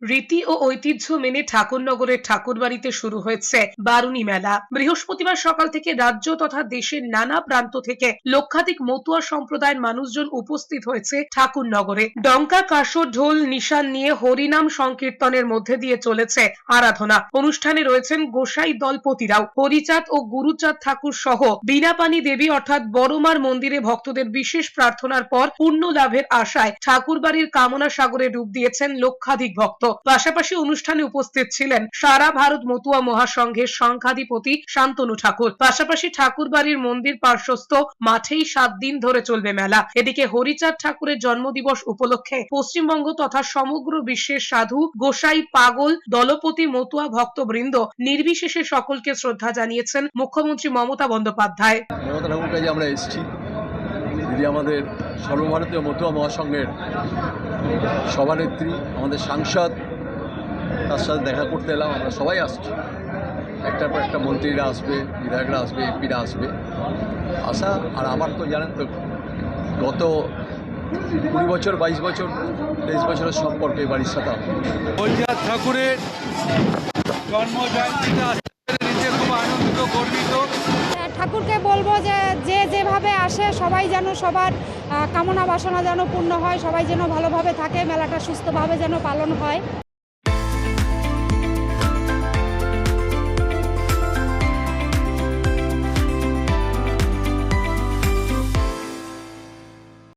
রীতি ও ঐতিহ্য মেনে ঠাকুরনগরের ঠাকুরবাড়িতে শুরু হয়েছে বারুণী মেলা। বৃহস্পতিবার সকাল থেকে রাজ্য তথা দেশের নানা প্রান্ত থেকে লক্ষাধিক মতুয়া সম্প্রদায়ের মানুষজন উপস্থিত হয়েছে ঠাকুরনগরে। ডঙ্কা, কাসর, ঢোল, নিশান নিয়ে হরিনাম সংকীর্তনের মধ্যে দিয়ে চলেছে আরাধনা। অনুষ্ঠানে রয়েছেন গোসাই দলপতিরাও। হরিচাঁদ ও গুরুচাঁদ ঠাকুর সহ বীণাপানি দেবী অর্থাৎ বড়মার মন্দিরে ভক্তদের বিশেষ প্রার্থনার পর পুণ্য লাভের আশায় ঠাকুরবাড়ির কামনা সাগরে ডুব দিয়েছেন লক্ষাধিক ভক্ত। পাশাপাশি অনুষ্ঠানে উপস্থিত ছিলেন সারা ভারত মতুয়া মহাসংঘের সংঘাধিপতি শান্তনু ঠাকুর। পাশাপাশি ঠাকুরবাড়ির মন্দির পার্শ্বস্থ মাঠেই 7 দিন ধরে চলবে মেলা। এদিকে হরিচাঁদ ঠাকুরের জন্মদিবস উপলক্ষে পশ্চিমবঙ্গ তথা সমগ্র বিশ্বের সাধু, গোসাই, পাগল, দলপতি, মতুয়া ভক্তবৃন্দ নির্বিশেষে সকলকে শ্রদ্ধা জানিয়েছেন মুখ্যমন্ত্রী মমতা বন্দ্যোপাধ্যায়। মমতা ঠাকুর কাছে আমরা এসেছি। দিদি আমাদের সর্বভারতীয় মতুয়া মহাসংঘের সভানেত্রী, আমাদের সাংসদ, তার সাথে দেখা করতে এলাম। আমরা সবাই আসছি, একটার পর একটা মন্ত্রীরা আসবে, বিধায়করা আসবে, এমপিরা আসবে, আসা। আর আমার তো জানেন তো, গত 20 বছর, 22 বছর, 23 বছরের সম্পর্কে বাড়ির সাথে হরিচাঁদ ঠাকুরের জন্মজয়ন্তীতে আসতে পেরে খুব আনন্দিত, গর্বিত। ঠাকুরকে বলবো যে যেভাবে আসে সবাই যেন সবার কামনা বাসনা যেন পূর্ণ হয়, সবাই যেন ভালোভাবে থাকে, মেলাটা সুস্থভাবে যেন পালন হয়।